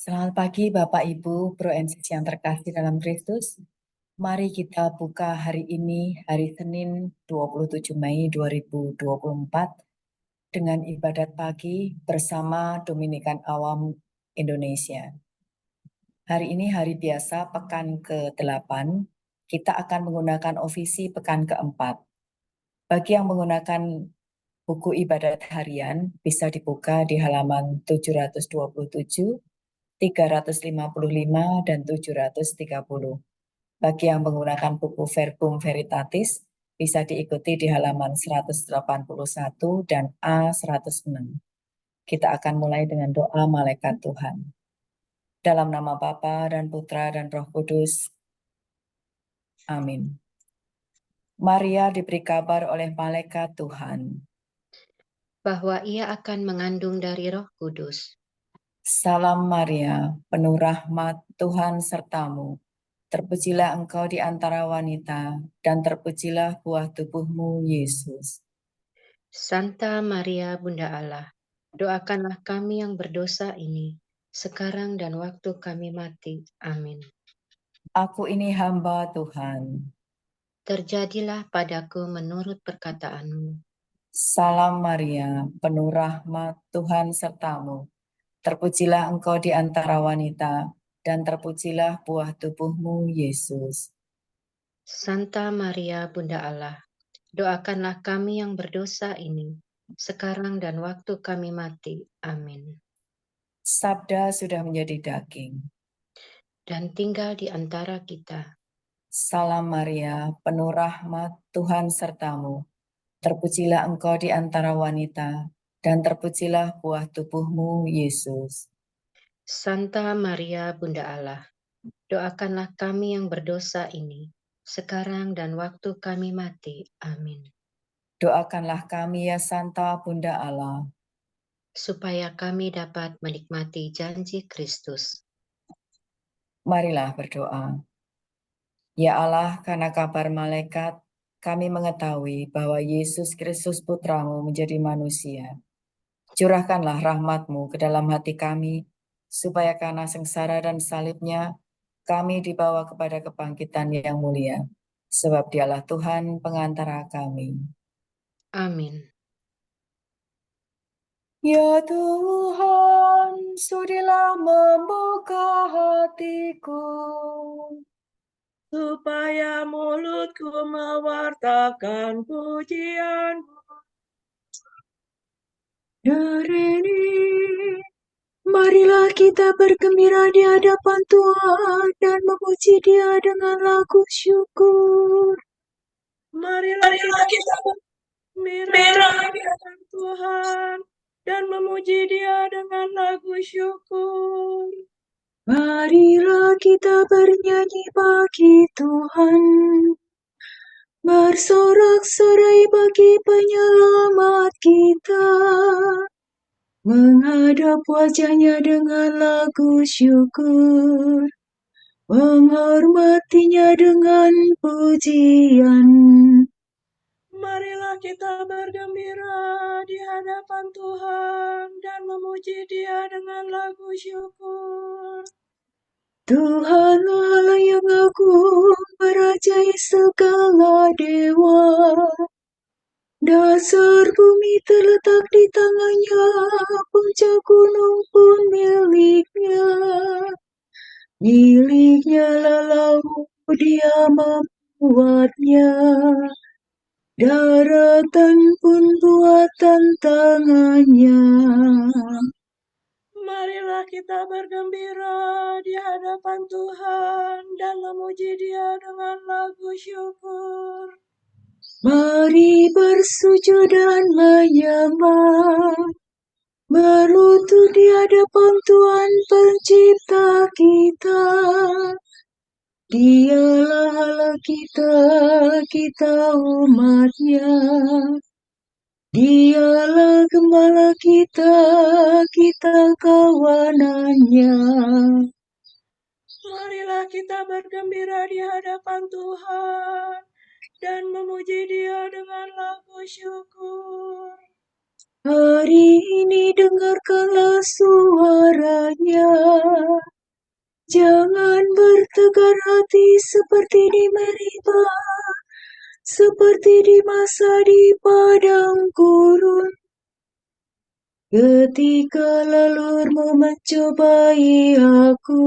Selamat pagi Bapak Ibu, Pro NCC yang terkasih dalam Kristus. Mari kita buka hari ini, hari Senin 27 Mei 2024, dengan ibadat pagi bersama Dominikan Awam Indonesia. Hari ini hari biasa, pekan ke-8. Kita akan menggunakan OVC pekan ke-4. Bagi yang menggunakan buku ibadat harian, bisa dibuka di halaman 727, 355, dan 730. Bagi yang menggunakan buku Verbum Veritatis, bisa diikuti di halaman 181 dan A106. Kita akan mulai dengan doa malaikat Tuhan. Dalam nama Bapa dan Putra dan Roh Kudus. Amin. Maria diberi kabar oleh malaikat Tuhan bahwa ia akan mengandung dari Roh Kudus. Salam Maria, penuh rahmat, Tuhan sertamu. Terpujilah engkau di antara wanita, dan terpujilah buah tubuhmu, Yesus. Santa Maria Bunda Allah, doakanlah kami yang berdosa ini, sekarang dan waktu kami mati. Amin. Aku ini hamba Tuhan. Terjadilah padaku menurut perkataanmu. Salam Maria, penuh rahmat, Tuhan sertamu. Terpujilah engkau di antara wanita, dan terpujilah buah tubuhmu, Yesus. Santa Maria Bunda Allah, doakanlah kami yang berdosa ini, sekarang dan waktu kami mati. Amin. Sabda sudah menjadi daging. Dan tinggal di antara kita. Salam Maria, penuh rahmat, Tuhan sertamu. Terpujilah engkau di antara wanita, dan terpujilah buah tubuhmu, Yesus. Santa Maria Bunda Allah, doakanlah kami yang berdosa ini, sekarang dan waktu kami mati. Amin. Doakanlah kami ya Santa Bunda Allah, supaya kami dapat menikmati janji Kristus. marilah berdoa. Ya Allah, karena kabar malaikat, kami mengetahui bahwa Yesus Kristus Putramu menjadi manusia. Curahkanlah rahmat-Mu ke dalam hati kami, supaya karena sengsara dan salibnya, kami dibawa kepada kebangkitan yang mulia. Sebab dialah Tuhan pengantara kami. Amin. Ya Tuhan, sudilah membuka hatiku, supaya mulutku mewartakan pujian-Mu. Hari ini, marilah kita bergembira di hadapan Tuhan dan memuji Dia dengan lagu syukur. Marilah kita bergembira di hadapan Tuhan dan memuji Dia dengan lagu syukur. Marilah kita bernyanyi bagi Tuhan, bersorak-sorai bagi penyelamat kita, menghadap wajahnya dengan lagu syukur, menghormatinya dengan pujian. Marilah kita bergembira di hadapan Tuhan dan memuji Dia dengan lagu syukur. Tuhan Allah yang agung, merajai segala dewa. Dasar bumi terletak di tangannya, puncak gunung pun miliknya. Miliknya lalau, Dia membuatnya. Daratan pun buatan tangannya. Marilah kita bergembira di hadapan Tuhan dan memuji Dia dengan lagu syukur. Mari bersujud dan menyembah, berlutut di hadapan Tuhan Pencipta kita. Dialah Allah kita, kita umat-Nya. Dialah gembala kita, kita kawanannya. Marilah kita bergembira di hadapan Tuhan dan memuji Dia dengan lagu syukur. Hari ini dengarkanlah suaranya. Jangan bertegar hati seperti di Meribah, seperti di masa di padang gurun. Ketika lalurmu mencobai aku,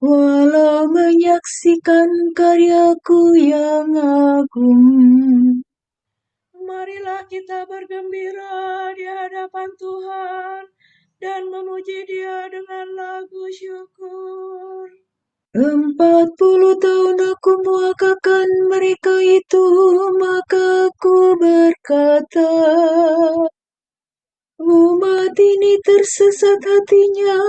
walau menyaksikan karyaku yang agung. Marilah kita bergembira di hadapan Tuhan dan memuji Dia dengan lagu syukur. 40 tahun aku muakakan mereka itu, maka aku berkata, umat ini tersesat hatinya,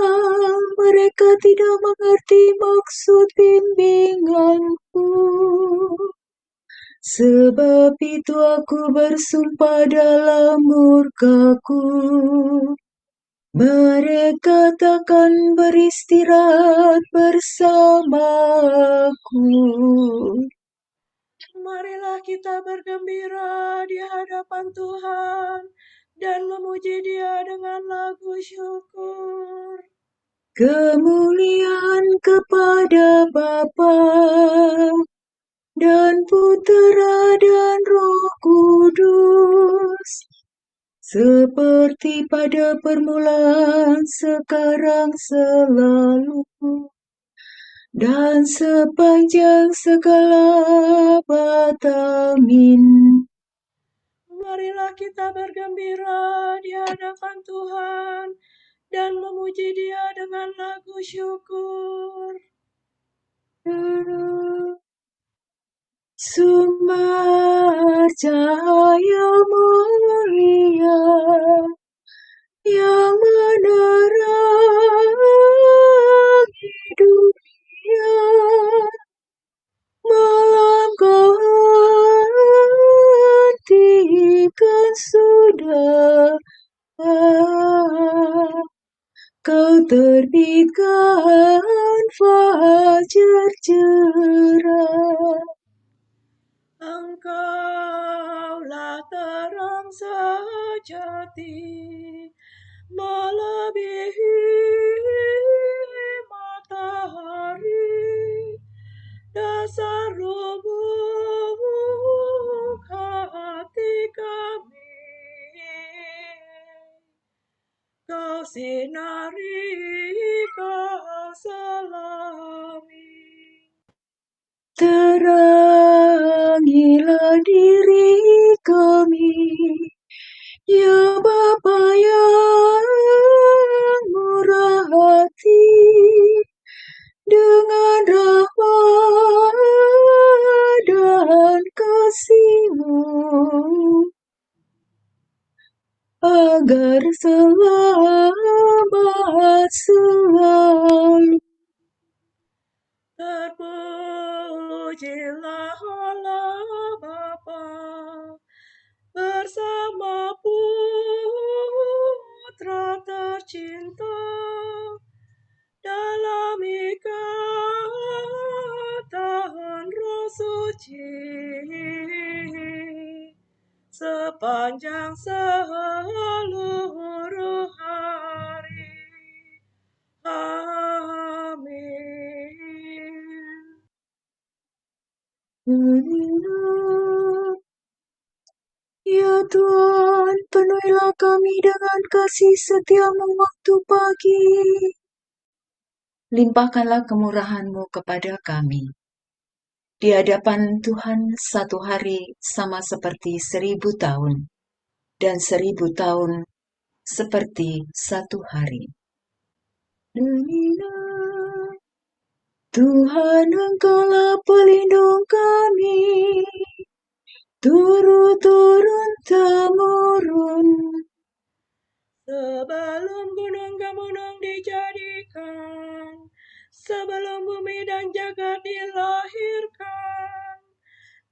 mereka tidak mengerti maksud bimbinganku. Sebab itu aku bersumpah dalam murkaku, mereka takkan beristirahat bersamaku. Marilah kita bergembira di hadapan Tuhan dan memuji Dia dengan lagu syukur. Kemuliaan kepada Bapa dan Putera dan Roh Kudus, seperti pada permulaan, sekarang, selalu, dan sepanjang segala abad. Amin. Marilah kita bergembira di hadapan Tuhan dan memuji Dia dengan lagu syukur. Sumber cahaya mulia yang menerangi dunia, malam kau hentikan sudah, kau terbitkan fajar cerah. Engkaulah terang sejati, melebihi matahari, dasar lubuk hati kami. Kau sinari, kau selami. Terangilah diri kami, ya Bapa yang murah hati, dengan rahmat dan kasih-Mu, agar selamat selalu. Terpujilah Allah Bapa bersama Putra tercinta dalam ikatan Roh Suci sepanjang seluruh hari. Amin. Ya Tuhan, penuhilah kami dengan kasih setia-Mu waktu pagi. Limpahkanlah kemurahan-Mu kepada kami. Di hadapan Tuhan satu hari sama seperti 1000 tahun, dan 1000 tahun seperti satu hari. Tuhan, Engkaulah pelindung kami, turun-temurun. Sebelum gunung-gunung dijadikan, sebelum bumi dan jagat dilahirkan,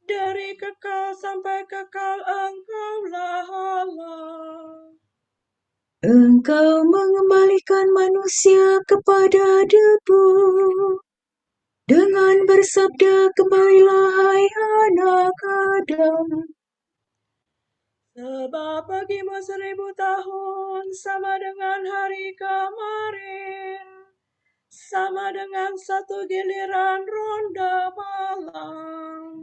dari kekal sampai kekal Engkaulah Allah. Engkau mengembalikan manusia kepada debu, dengan bersabda, kembalilah hai anak Adam. Sebab bagimu 1000 tahun sama dengan hari kemarin, sama dengan satu giliran ronda malam.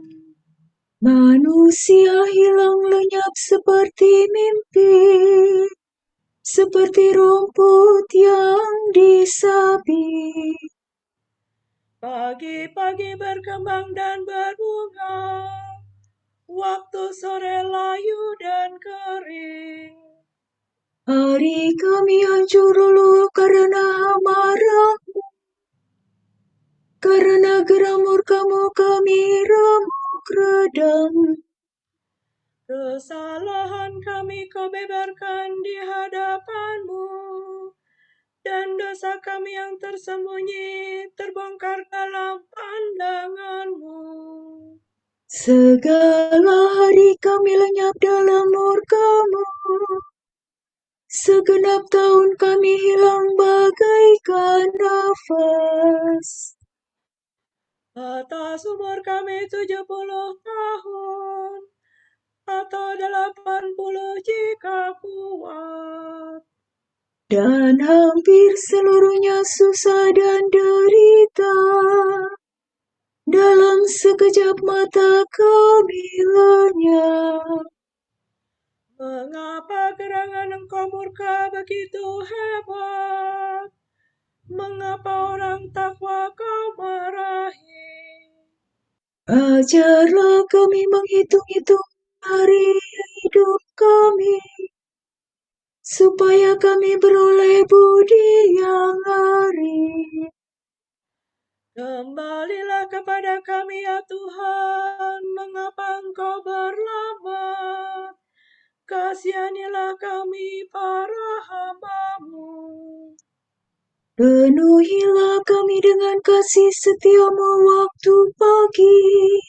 Manusia hilang lenyap seperti mimpi, seperti rumput yang disabit. Pagi-pagi berkembang dan berbunga, waktu sore layu dan kering. Hari kami hancur luluh karena amarahmu, karena geram murkamu kami remuk redam. Kesalahan kami kau beberkan di hadapanmu, dan dosa kami yang tersembunyi terbongkar dalam pandanganmu. Segala hari kami lenyap dalam murkamu, segenap tahun kami hilang bagaikan nafas. Atas umur kami 70 tahun, atau 80 jika kuat. Dan hampir seluruhnya susah dan derita, dalam sekejap mata kami lenyap. Mengapa gerangan engkau murka begitu hebat? Mengapa orang takwa kau marahi? Ajarlah kami menghitung-hitung hari hidup kami, supaya kami beroleh budi yang arif. Kembalilah kepada kami ya Tuhan, mengapa engkau berlambat? Kasihanilah kami para hamba-Mu. Penuhilah kami dengan kasih setiamu waktu pagi,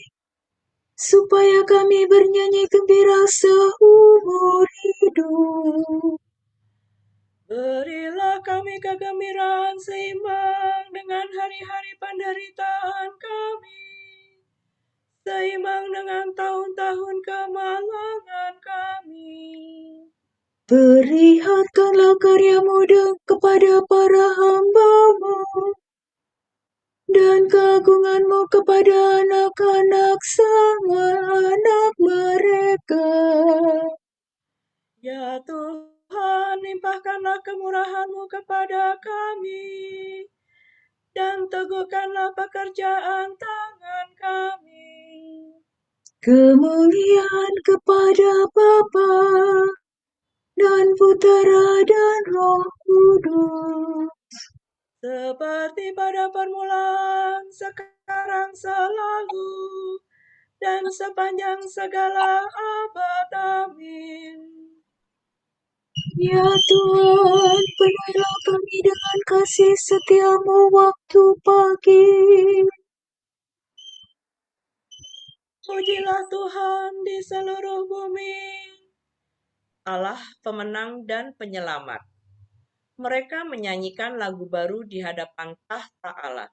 supaya kami bernyanyi gembira seumur hidup. Berilah kami kegembiraan seimbang dengan hari-hari penderitaan kami, seimbang dengan tahun-tahun kemalangan kami. Perlihatkanlah karyamu kepada para hamba-mu, dan keagunganmu kepada anak-anak sama anak mereka. Ya Tuhan, limpahkanlah kemurahan-Mu kepada kami, dan teguhkanlah pekerjaan tangan kami. Kemuliaan kepada Bapa dan Putera dan Roh Kudus, Seperti pada permulaan, sekarang, selalu, dan sepanjang segala abad. Amin. ya Tuhan, penuhilah kami dengan kasih setiamu waktu pagi. Pujilah Tuhan di seluruh bumi, Allah pemenang dan penyelamat. Mereka menyanyikan lagu baru di hadapan tahta Allah.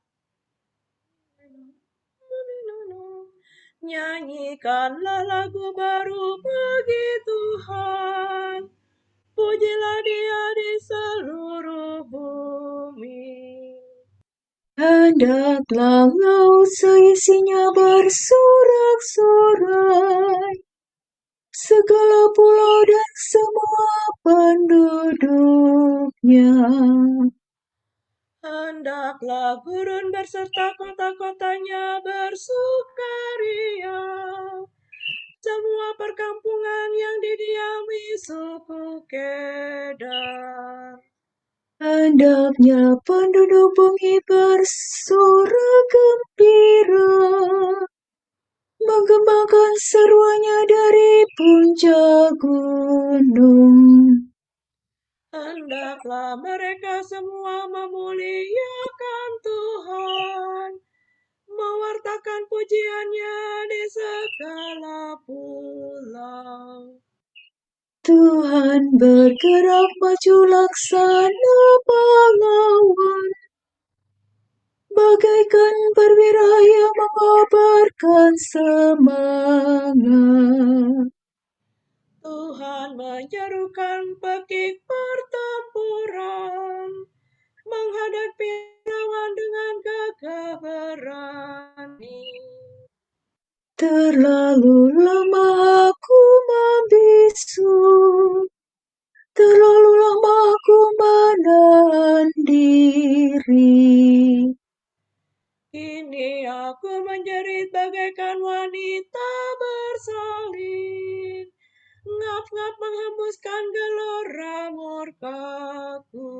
Nyanyikanlah lagu baru bagi Tuhan, pujilah Dia di seluruh bumi. Hendaklah laut seisinya bersorak-sorai, segala pulau dan semua penduduknya. Hendaklah gurun berserta kota-kotanya bersukaria, semua perkampungan yang didiami suku Kedar. Hendaknya penduduk bumi bersorak gembira, menggembangkan seruannya dari puncak gunung. Hendaklah mereka semua memuliakan Tuhan, mewartakan pujiannya di segala pulau. Tuhan bergerak maju laksana pahlawan, bagaikan perwira yang mengobarkan semangat. Tuhan menyerukan pekik pertempuran, menghadapi lawan dengan gagah berani. Terlalu lama aku membisu, terlalu lama aku menahan diri. Kini aku menjerit bagaikan wanita bersalin, ngap-ngap menghembuskan gelora murkaku.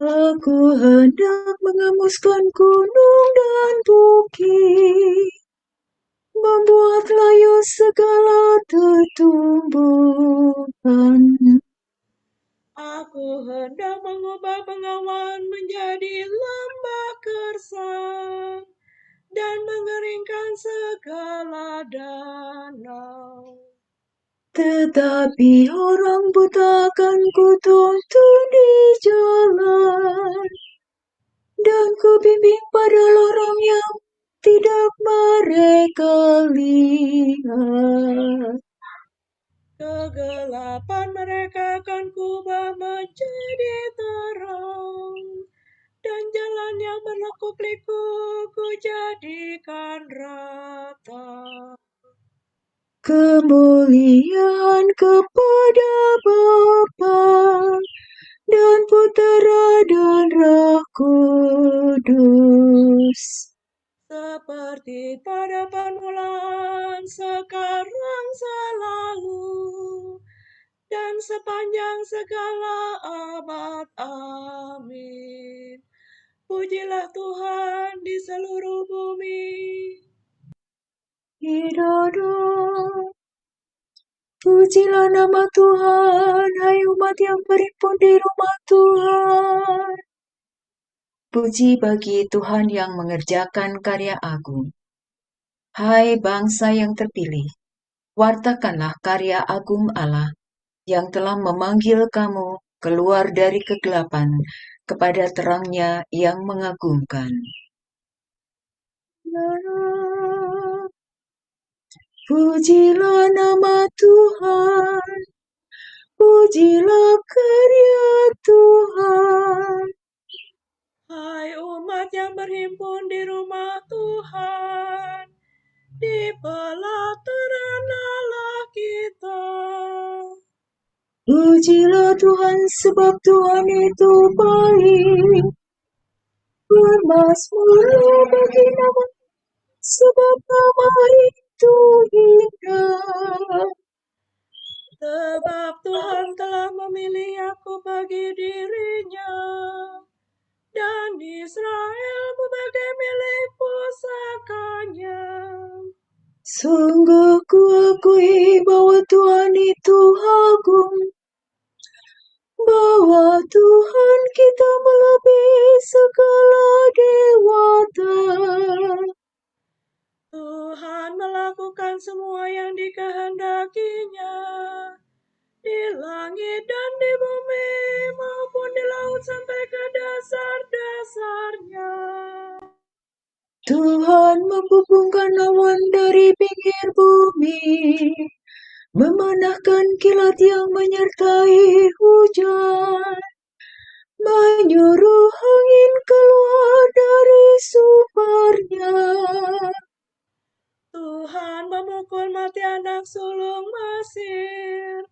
Aku hendak menghembuskan gunung dan bukit, membuat layu segala tumbuhan. Aku hendak mengubah bengawan menjadi lembah gersang dan mengeringkan segala danau. Tetapi orang buta akan kutuntun di jalan, dan kubimbing pada lorong yang tidak mereka lihat. Kegelapan mereka akan kubah menjadi terang, dan jalan yang berliku-liku ku jadikan rata. Kemuliaan kepada Bapa dan Putera dan Roh Kudus, Seperti pada permulaan, sekarang, selalu, dan sepanjang segala abad. Amin. Pujilah Tuhan di seluruh bumi. Hidup. Pujilah nama Tuhan, hai umat yang berhimpun di rumah Tuhan. Puji bagi Tuhan yang mengerjakan karya agung. Hai bangsa yang terpilih, wartakanlah karya agung Allah yang telah memanggil kamu keluar dari kegelapan kepada terangnya yang mengagumkan. Pujilah nama Tuhan, pujilah karya Tuhan. Hai umat yang berhimpun di rumah Tuhan, di pelataran Allah kita. Pujilah Tuhan sebab Tuhan itu baik. Bermasmurlah bagi nama sebab nama itu indah. Sebab Tuhan telah memilih aku bagi dirinya, dan Israel sebagai milik pusakanya. Sungguh ku akui bahwa Tuhan itu agung, bahwa Tuhan kita melebihi segala dewata. Tuhan melakukan semua yang dikehendakinya, di langit dan di bumi maupun di laut sampai ke dasar-dasarnya. Tuhan membubungkan awan dari pinggir bumi, memanahkan kilat yang menyertai hujan, menyuruh angin keluar dari sumbernya. Tuhan memukul mati anak sulung Mesir,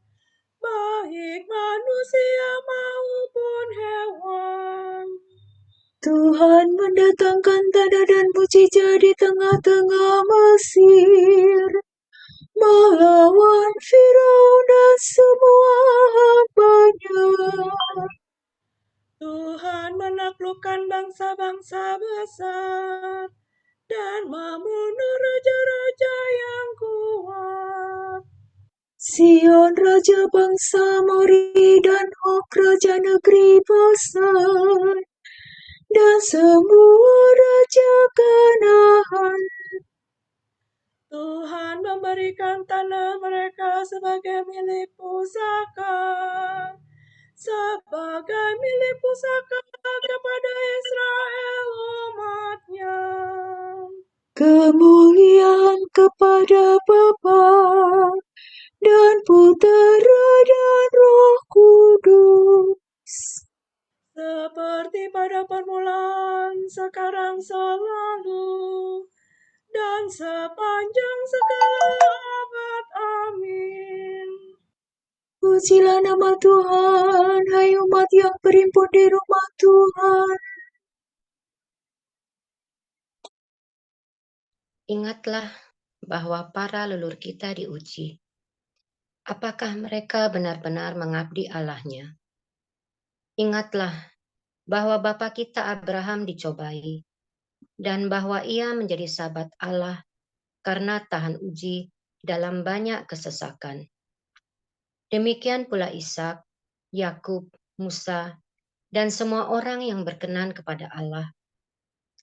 baik manusia maupun hewan. Tuhan mendatangkan tanda dan mujizat di tengah-tengah Mesir, melawan Firaun dan semua hambanya. Tuhan menaklukkan bangsa-bangsa besar dan membunuh raja-raja yang kuat. Sion raja bangsa Mori dan Og raja negeri Basan, dan semua raja Kanaan. Tuhan memberikan tanah mereka sebagai milik pusaka, sebagai milik pusaka kepada Israel umat-Nya. Kemuliaan kepada Bapa dan Putera dan Roh Kudus, seperti pada permulaan, sekarang, selalu, dan sepanjang segala abad. Amin. Pujilah nama Tuhan, hai umat yang berhimpun di rumah Tuhan. Ingatlah bahwa para leluhur kita diuji. Apakah mereka benar-benar mengabdi Allahnya? Ingatlah bahwa bapa kita Abraham dicobai, dan bahwa ia menjadi sahabat Allah karena tahan uji dalam banyak kesesakan. Demikian pula Ishak, Yakub, Musa, dan semua orang yang berkenan kepada Allah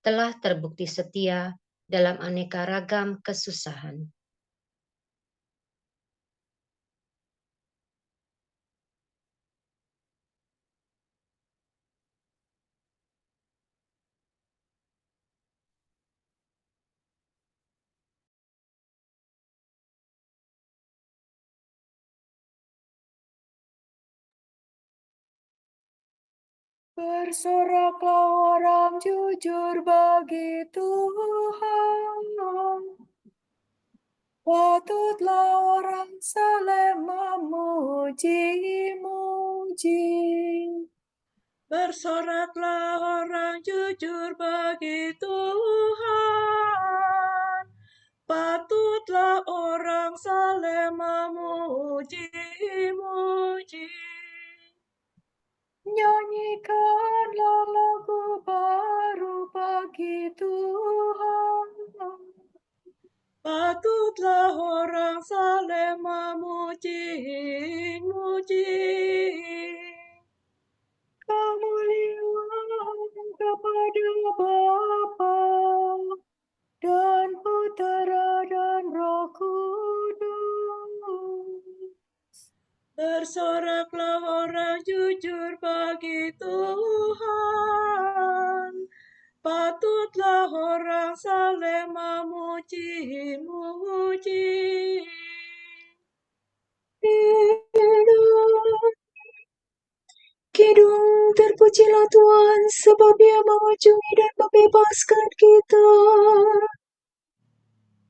telah terbukti setia dalam aneka ragam kesusahan. Bersoraklah orang jujur bagi Tuhan. Patutlah orang saleh memuji-muji. Bersoraklah orang jujur bagi Tuhan. Patutlah orang saleh memuji-muji. Nyanyikanlah lagu baru bagi Tuhan. Patutlah orang saleh memuji-muji. Kemuliaan kepada Bapa dan Putera dan Roh Kudus. Bersoraklah orang jujur bagi Tuhan. Patutlah orang saleh memuji-muji. Kidung, terpujilah Tuhan, sebab Ia mengunjungi dan membebaskan kita.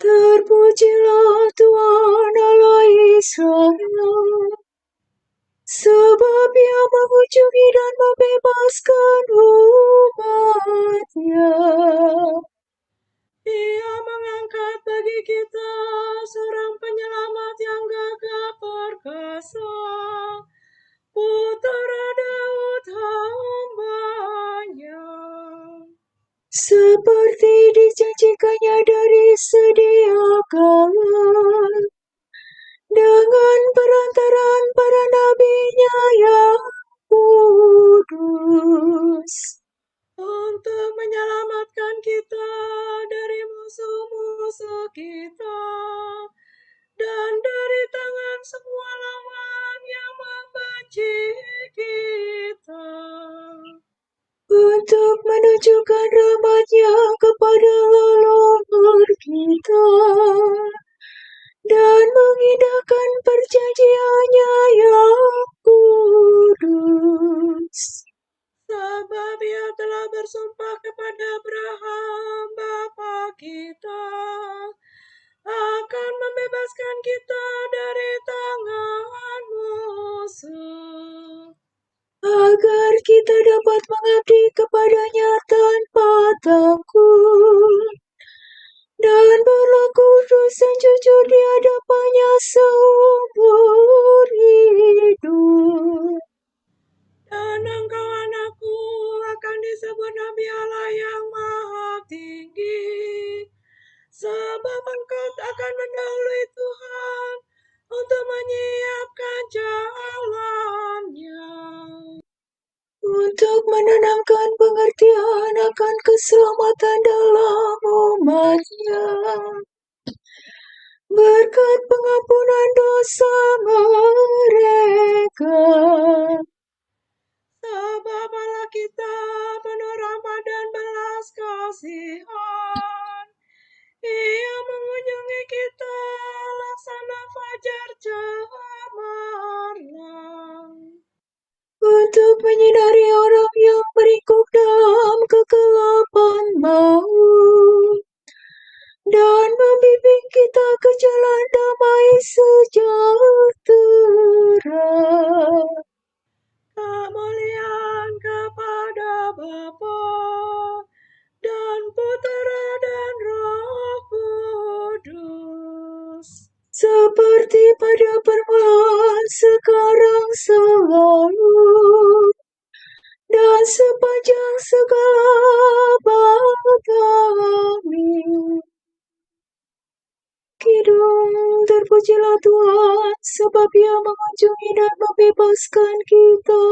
Terpujilah Tuhan Allah Israel, sebab Ia mengunjungi dan membebaskan umat-Nya. Ia mengangkat bagi kita seorang penyelamat yang gagah perkasa, Putera Daud hamba-Nya. Seperti dijanjikannya dari sedia kala, dengan perantaraan para nabi-Nya yang kudus, Untuk menyelamatkan kita dari musuh-musuh kita dan dari tangan semua lawan yang membenci kita, untuk menunjukkan rahmat-Nya kepada leluhur kita dan mengindahkan perjanjian-Nya yang kudus. sebab Ia telah bersumpah kepada Abraham bapa kita akan membebaskan kita dari tangan musuh, Agar kita dapat mengabdi kepada-Nya tanpa takut dan berlaku kudus dan jujur di hadapan-Nya seumur hidup. dan engkau anakku akan disebut Nabi Allah yang Maha Tinggi, sebab engkau akan mendahului Tuhan untuk menyiapkan jalan-Nya, Untuk menanamkan pengertian akan keselamatan dalam umat-Nya, berkat pengampunan dosa mereka. sebab Allah kita penuh rahmat dan belas kasihan. Ia mengunjungi kita laksana fajar untuk menyinari orang yang meringkuk dalam kegelapan maut, dan membimbing kita ke jalan damai sejahtera. Kemuliaan kepada Bapa dan Putera dan Roh Kudus. Seperti pada permulaan, sekarang, selalu, dan sepanjang segala abad. Amin. Kidung, terpujilah Tuhan, sebab Ia mengunjungi dan membebaskan kita.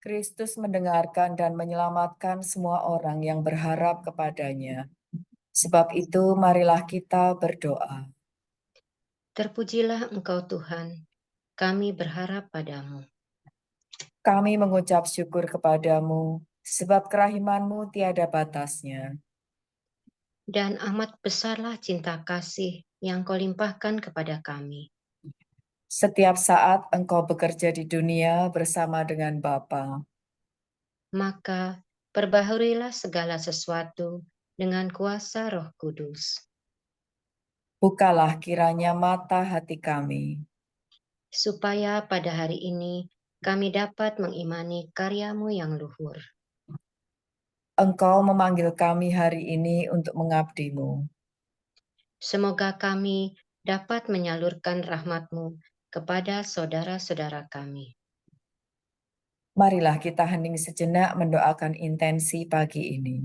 Kristus mendengarkan dan menyelamatkan semua orang yang berharap kepadanya. Sebab itu, marilah kita berdoa. Terpujilah Engkau Tuhan, kami berharap padamu. Kami mengucap syukur kepadamu, sebab kerahiman-Mu tiada batasnya. Dan amat besarlah cinta kasih yang Kau limpahkan kepada kami. Setiap saat Engkau bekerja di dunia bersama dengan Bapa. Maka perbaharuilah segala sesuatu dengan kuasa Roh Kudus. Bukalah kiranya mata hati kami, supaya pada hari ini kami dapat mengimani karya-Mu yang luhur. Engkau memanggil kami hari ini untuk mengabdi-Mu. Semoga kami dapat menyalurkan rahmat-Mu kepada saudara-saudara kami. Marilah kita hening sejenak mendoakan intensi pagi ini.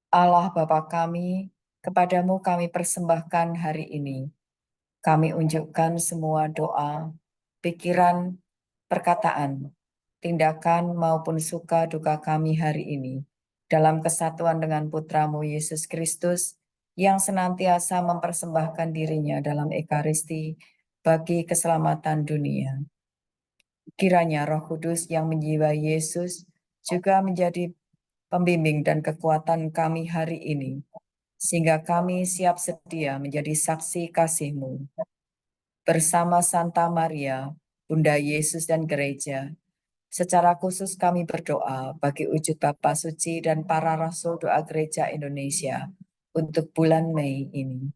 Allah Bapa kami, kepadamu kami persembahkan hari ini. Kami unjukkan semua doa, pikiran, perkataan, tindakan maupun suka duka kami hari ini dalam kesatuan dengan Putramu Yesus Kristus yang senantiasa mempersembahkan dirinya dalam Ekaristi bagi keselamatan dunia. Kiranya Roh Kudus yang menjiwai Yesus juga menjadi pembimbing dan kekuatan kami hari ini, sehingga kami siap sedia menjadi saksi kasih-Mu. Bersama Santa Maria, Bunda Yesus dan Gereja, secara khusus kami berdoa bagi wujud Bapa Suci dan para Rasul Doa Gereja Indonesia untuk bulan Mei ini.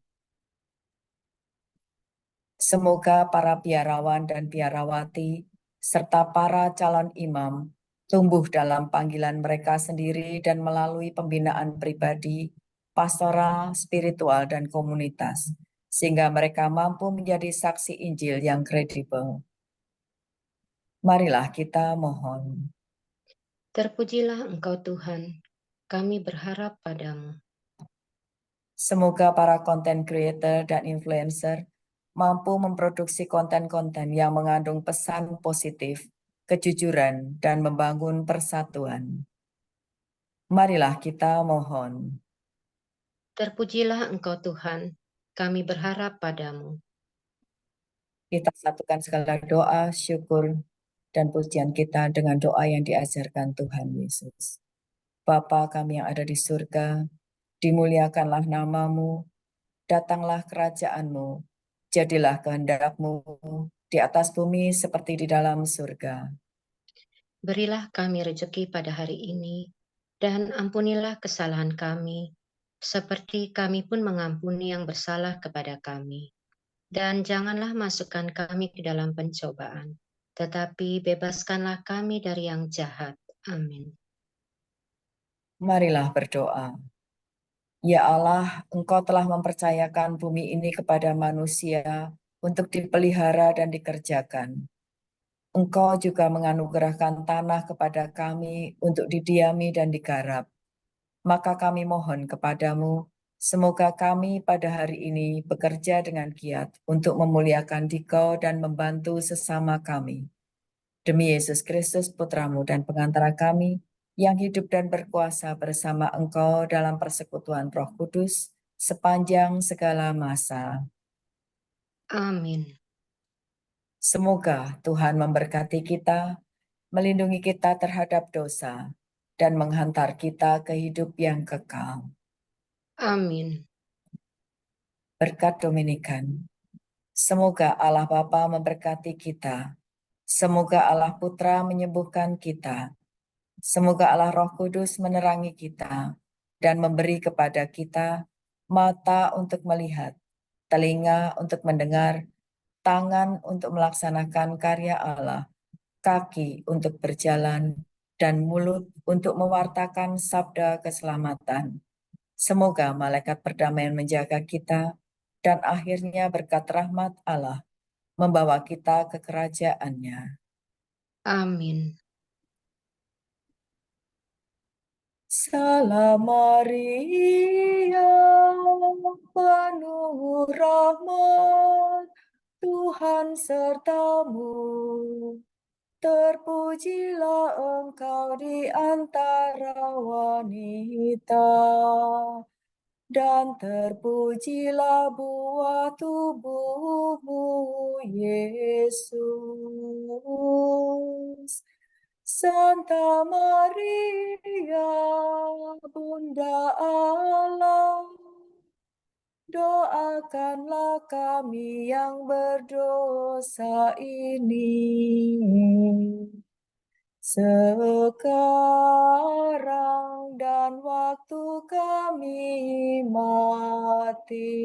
Semoga para biarawan dan biarawati, serta para calon imam, tumbuh dalam panggilan mereka sendiri dan melalui pembinaan pribadi, pastoral, spiritual, dan komunitas, sehingga mereka mampu menjadi saksi Injil yang kredibel. Marilah kita mohon. Terpujilah Engkau Tuhan, kami berharap padamu. Semoga para content creator dan influencer mampu memproduksi konten-konten yang mengandung pesan positif, kejujuran, dan membangun persatuan. Marilah kita mohon. Terpujilah Engkau Tuhan, kami berharap padamu. Kita satukan segala doa, syukur, dan pujian kita dengan doa yang diajarkan Tuhan Yesus. Bapa kami yang ada di surga, dimuliakanlah namamu, datanglah kerajaanmu, jadilah kehendakmu di atas bumi seperti di dalam surga. Berilah kami rejeki pada hari ini, dan ampunilah kesalahan kami, seperti kami pun mengampuni yang bersalah kepada kami. Dan janganlah masukkan kami ke dalam pencobaan, tetapi bebaskanlah kami dari yang jahat. Amin. Marilah berdoa. Ya Allah, Engkau telah mempercayakan bumi ini kepada manusia untuk dipelihara dan dikerjakan. Engkau juga menganugerahkan tanah kepada kami untuk didiami dan digarap. Maka kami mohon kepadamu, semoga kami pada hari ini bekerja dengan giat untuk memuliakan Dikau dan membantu sesama kami. Demi Yesus Kristus, Putramu dan pengantara kami, yang hidup dan berkuasa bersama Engkau dalam persekutuan Roh Kudus sepanjang segala masa. Amin. Semoga Tuhan memberkati kita, melindungi kita terhadap dosa, dan menghantar kita ke hidup yang kekal. Amin. Berkat Dominikan. Semoga Allah Bapa memberkati kita. Semoga Allah Putra menyembuhkan kita. Semoga Allah Roh Kudus menerangi kita dan memberi kepada kita mata untuk melihat, telinga untuk mendengar, tangan untuk melaksanakan karya Allah, kaki untuk berjalan, dan mulut untuk mewartakan sabda keselamatan. Semoga malaikat perdamaian menjaga kita, dan akhirnya berkat rahmat Allah membawa kita ke kerajaan-Nya. Amin. Salam Maria, penuh rahmat, Tuhan sertamu. Terpujilah engkau di antara wanita, dan terpujilah buah tubuhmu, Yesus. Santa Maria, Bunda Allah, doakanlah kami yang berdosa ini, sekarang dan waktu kami mati.